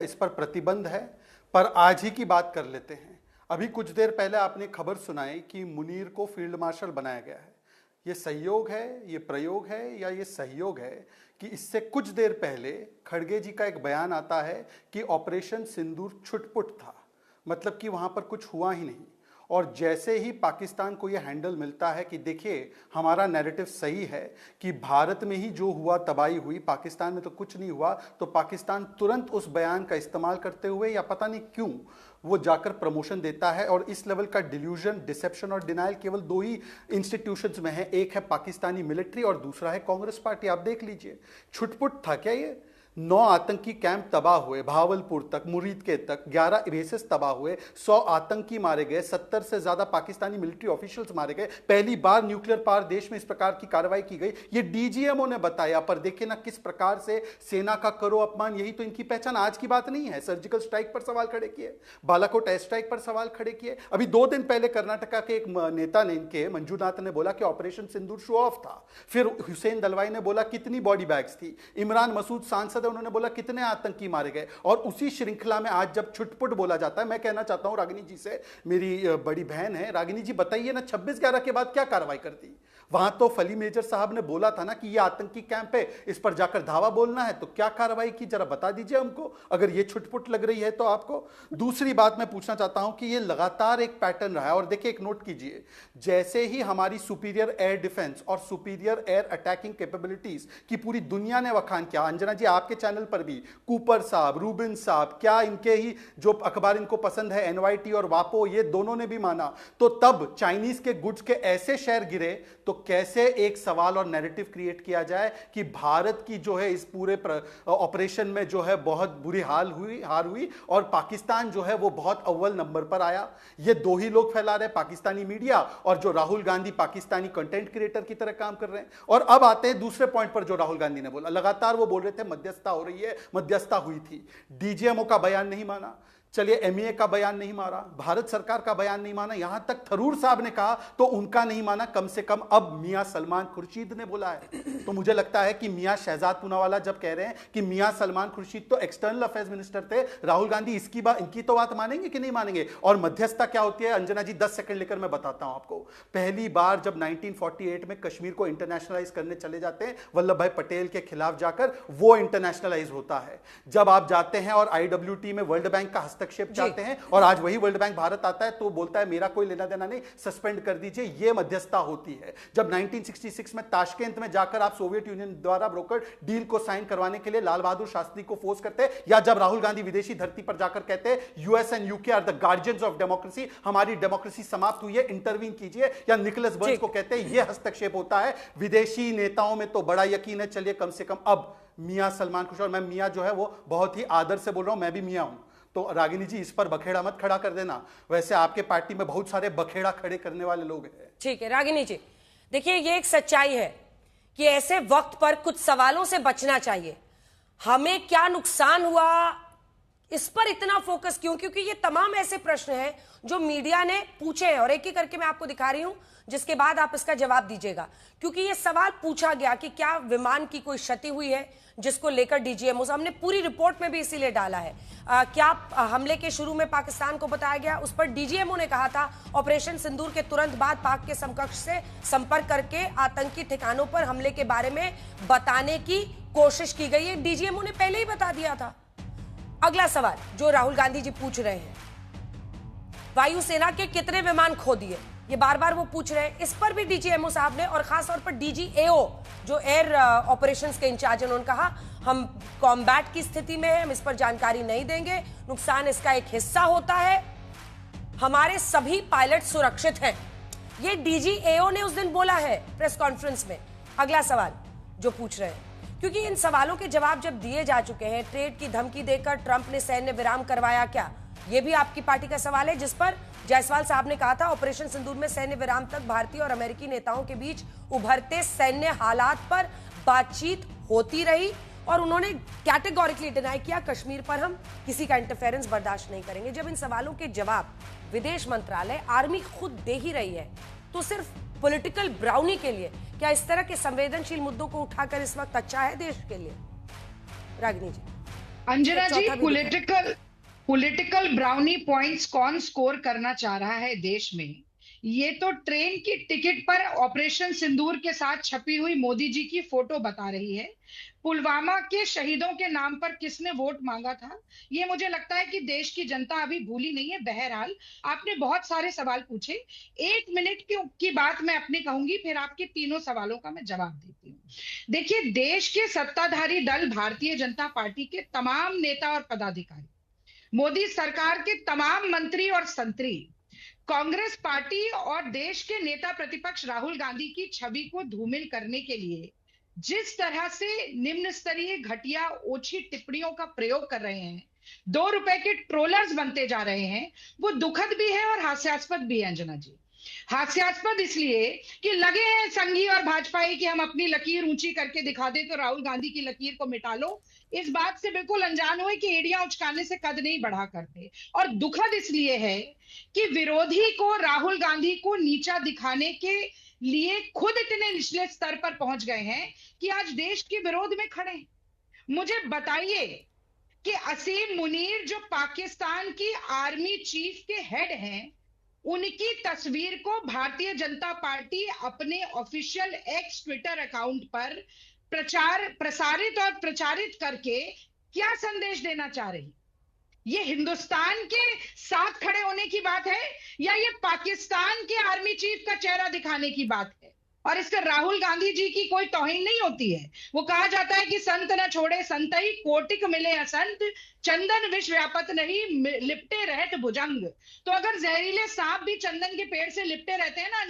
इस पर प्रतिबंध है, पर आज ही की बात कर लेते हैं। अभी कुछ देर पहले आपने खबर सुनाई कि मुनीर को फील्ड मार्शल बनाया गया है। ये संयोग है, ये प्रयोग है, या ये सहयोग है कि इससे कुछ देर पहले खड़गे जी का एक बयान आता है कि ऑपरेशन सिंदूर छुटपुट था, मतलब कि वहां पर कुछ हुआ ही नहीं। और जैसे ही पाकिस्तान को यह हैंडल मिलता है कि देखिए हमारा नैरेटिव सही है कि भारत में ही जो हुआ तबाही हुई, पाकिस्तान में तो कुछ नहीं हुआ, तो पाकिस्तान तुरंत उस बयान का इस्तेमाल करते हुए या पता नहीं क्यों वो जाकर प्रमोशन देता है। और इस लेवल का डिल्यूजन, डिसेप्शन और डिनाइल केवल दो ही इंस्टीट्यूशंस में है, एक है पाकिस्तानी मिलिट्री और दूसरा है कांग्रेस पार्टी। आप देख लीजिए, छुटपुट था क्या ये? 9 आतंकी कैंप तबाह हुए, भावलपुर तक, मुरीद के तक 11 बेसेस तबाह हुए, 100 आतंकी मारे गए, 70 से ज्यादा पाकिस्तानी मिलिट्री ऑफिशियल्स मारे गए। पहली बार न्यूक्लियर पावर देश में इस प्रकार की कार्रवाई की गई, ये डीजीएमओ ने बताया। पर देखिए ना किस प्रकार से सेना का करो अपमान, यही तो इनकी पहचान। आज की बात नहीं है, सर्जिकल स्ट्राइक पर सवाल खड़े किए, बालाकोट एयर स्ट्राइक पर सवाल खड़े किए। अभी 2 दिन पहले कर्नाटका के एक नेता ने, इनके मंजूनाथ ने बोला कि ऑपरेशन सिंदूर शो ऑफ था। फिर हुसैन दलवाई ने बोला कितनी बॉडी बैग्स थी। इमरान मसूद सांसद है, उन्होंने बोला कितने आतंकी मारे गए। और उसी श्रृंखला में आज जब छुटपुट बोला जाता है, मैं कहना चाहता हूं रागिनी जी से, मेरी बड़ी बहन है, रागिनी जी बताइए ना 26/11 के बाद क्या कार्रवाई कर दी? वहां तो फली मेजर साहब ने बोला था ना कि ये आतंकी कैंप है, इस पर जाकर धावा बोलना है, तो क्या कार्रवाई की जरा बता दीजिए हमको, अगर ये छुटपुट लग रही है तो आपको। दूसरी बात मैं पूछना चाहता हूं कि ये लगातार एक पैटर्न रहा है। और देखिए, एक नोट कीजिए, जैसे ही हमारी सुपीरियर एयर डिफेंस और सुपीरियर एयर अटैकिंग कैपेबिलिटीज की पूरी दुनिया ने वखान किया, अंजना जी आपके चैनल पर भी कूपर साहब, रूबिन साहब, क्या इनके ही जो अखबार इनको पसंद है एनवाईटी और वापो, ये दोनों ने भी माना, तो तब चाइनीज के गुड्स के ऐसे शेयर गिरे, तो कैसे एक सवाल और नैरेटिव क्रिएट किया जाए कि भारत की जो है इस पूरे ऑपरेशन में जो है बहुत बुरी हार हुई और पाकिस्तान जो है वो बहुत अव्वल नंबर पर आया। ये दो ही लोग फैला रहे, पाकिस्तानी मीडिया और जो राहुल गांधी पाकिस्तानी कंटेंट क्रिएटर की तरह काम कर रहे हैं। और अब आते हैं दूसरे पॉइंट पर जो राहुल गांधी ने बोला, लगातार वो बोल रहे थे मध्यस्थता हो रही है, मध्यस्थता हुई थी, डीजीएमओ का बयान नहीं माना, चलिए एमईए का बयान नहीं माना, भारत सरकार का बयान नहीं माना, यहां तक थरूर साहब ने कहा तो उनका नहीं माना, कम से कम अब मियां सलमान खुर्शीद ने बोला है। तो मुझे लगता है कि मियां शहजाद पूनावाला जब कह रहे हैं कि मियां सलमान खुर्शीद तो एक्सटर्नल अफेयर्स मिनिस्टर थे, राहुल गांधी इनकी तो बात मानेंगे कि नहीं मानेंगे? और मध्यस्थता क्या होती है अंजना जी, 10 सेकंड लेकर मैं बताता हूं आपको। पहली बार जब 1948 में कश्मीर को इंटरनेशनलाइज करने चले जाते हैं वल्लभ भाई पटेल के खिलाफ जाकर, वो इंटरनेशनलाइज होता है। जब आप जाते हैं और आईडब्ल्यूटी में वर्ल्ड बैंक का हस्तक्षेप चाहते हैं और आज वही वर्ल्ड बैंक भारत आता है तो बोलता है मेरा कोई लेना देना नहीं, सस्पेंड कर दीजिए, ये मध्यस्थता होती है। जब 1966 में ताशकेंत में जाकर आप सोवियत यूनियन द्वारा ब्रोकर डील को साइन करवाने के लिए लाल बहादुर शास्त्री को फोर्स करते, या जब राहुल गांधी विदेशी धरती पर जाकर कहते हैं US and UK are the guardians of democracy, हमारी डेमोक्रेसी समाप्त हुई है, इंटरवीन कीजिए, या निकोलस बर्न्स को कहते हैं, यह हस्तक्षेप होता है। विदेशी नेताओं में तो बड़ा यकीन है, चलिए कम से कम अब मियां सलमान खुर्शीद, और मैं मियां जो है वो बहुत ही आदर से बोल रहा हूं, मैं भी मियां हूं, तो रागिनी जी इस पर बखेड़ा मत खड़ा कर देना, वैसे आपके पार्टी में बहुत सारे बखेड़ा खड़े करने वाले लोग हैं। ठीक है रागिनी जी, देखिए ये एक सच्चाई है कि ऐसे वक्त पर कुछ सवालों से बचना चाहिए। हमें क्या नुकसान हुआ इस पर इतना फोकस क्यों? क्योंकि ये तमाम ऐसे प्रश्न हैं जो मीडिया ने पूछे हैं और एक एक करके मैं आपको दिखा रही हूं, जिसके बाद आप इसका जवाब दीजिएगा। क्योंकि ये सवाल पूछा गया कि क्या विमान की कोई क्षति हुई है, जिसको लेकर डीजीएमओ हमने पूरी रिपोर्ट में भी इसीलिए डाला है। क्या हमले के शुरू में पाकिस्तान को बताया गया, उस पर डीजीएमओ ने कहा था ऑपरेशन सिंदूर के तुरंत बाद पाक के समकक्ष से संपर्क करके आतंकी ठिकानों पर हमले के बारे में बताने की कोशिश की गई है, डीजीएमओ ने पहले ही बता दिया था। अगला सवाल जो राहुल गांधी जी पूछ रहे हैं, वायुसेना के कितने विमान खो दिए, ये बार बार वो पूछ रहे हैं। इस पर भी डीजीएमओ साहब ने और खास तौर पर डीजीएओ जो एयर ऑपरेशंस के इंचार्ज हैं, उन्होंने कहा हम कॉम्बैट की स्थिति में हैं, हम इस पर जानकारी नहीं देंगे, नुकसान इसका एक हिस्सा होता है, हमारे सभी पायलट सुरक्षित हैं। ये डीजीएओ ने उस दिन बोला है प्रेस कॉन्फ्रेंस में। अगला सवाल जो पूछ रहे हैं, क्योंकि इन सवालों के जवाब जब दिए जा चुके हैं, ट्रेड की धमकी देकर ट्रंप ने सैन्य विराम करवाया क्या, यह भी आपकी पार्टी का सवाल है, जिस पर जायसवाल साहब ने कहा था ऑपरेशन सिंदूर में सैन्य विराम तक भारतीय और अमेरिकी नेताओं के बीच उभरते सैन्य हालात पर बातचीत होती रही और उन्होंने कैटेगोरिकली डिनाई किया कश्मीर पर हम किसी का इंटरफेरेंस बर्दाश्त नहीं करेंगे। जब इन सवालों के जवाब विदेश मंत्रालय, आर्मी खुद दे ही रही है, तो सिर्फ पॉलिटिकल ब्राउनी के लिए क्या इस तरह के संवेदनशील मुद्दों को उठाकर इस वक्त अच्छा है देश के लिए? रागिनी जी। अंजना जी, चौथा भी दिखाएं। पॉलिटिकल ब्राउनी पॉइंट्स कौन स्कोर करना चाह रहा है देश में? ये तो ट्रेन की टिकट पर ऑपरेशन सिंदूर के साथ छपी हुई मोदी जी की फोटो बता रही है। पुलवामा के शहीदों के नाम पर किसने वोट मांगा था, ये मुझे लगता है कि देश की जनता अभी भूली नहीं है। बहरहाल, आपने बहुत सारे सवाल पूछे, 1 मिनट की बात मैं अपनी कहूंगी, फिर आपके तीनों सवालों का मैं जवाब देती हूँ। देखिए, देश के सत्ताधारी दल भारतीय जनता पार्टी के तमाम नेता और पदाधिकारी, मोदी सरकार के तमाम मंत्री और संतरी, कांग्रेस पार्टी और देश के नेता प्रतिपक्ष राहुल गांधी की छवि को धूमिल करने के लिए जिस तरह से निम्न स्तरीय घटिया ओछी टिप्पणियों का प्रयोग कर रहे हैं, 2 रुपए के ट्रोलर्स बनते जा रहे हैं, वो दुखद भी है और हास्यास्पद भी है अंजना जी। हास्यास्पद इसलिए कि लगे हैं संघी और भाजपाई कि हम अपनी लकीर ऊंची करके दिखा दे तो राहुल गांधी की लकीर को मिटा लो। इस बात से बिल्कुल अनजान हुए कि एड़ियां उचकाने से कद नहीं बढ़ा करते। और दुखद इसलिए है कि विरोधी को, राहुल गांधी को नीचा दिखाने के लिए खुद इतने निचले स्तर पर पहुंच गए हैं कि आज देश के विरोध में खड़े हैं। मुझे बताइए कि असीम मुनीर, जो पाकिस्तान की आर्मी चीफ के हेड हैं, उनकी तस्वीर को भारतीय जनता पार्टी अपने ऑफिशियल एक्स ट्विटर अकाउंट पर प्रसारित और प्रचारित करके क्या संदेश देना चाह रही? ये हिंदुस्तान के साथ खड़े होने की बात है या ये पाकिस्तान के आर्मी चीफ का चेहरा दिखाने की बात है? और इसका राहुल गांधी जी की कोई तौहीन नहीं होती है। वो कहा जाता है कि संत न छोड़े संतई, कोटिक मिले असंत, चंदन विष व्यापत नहीं, लिपटे रहत भुजंग। तो अगर जहरीले सांप भी चंदन के पेड़ से लिपटे रहते हैं ना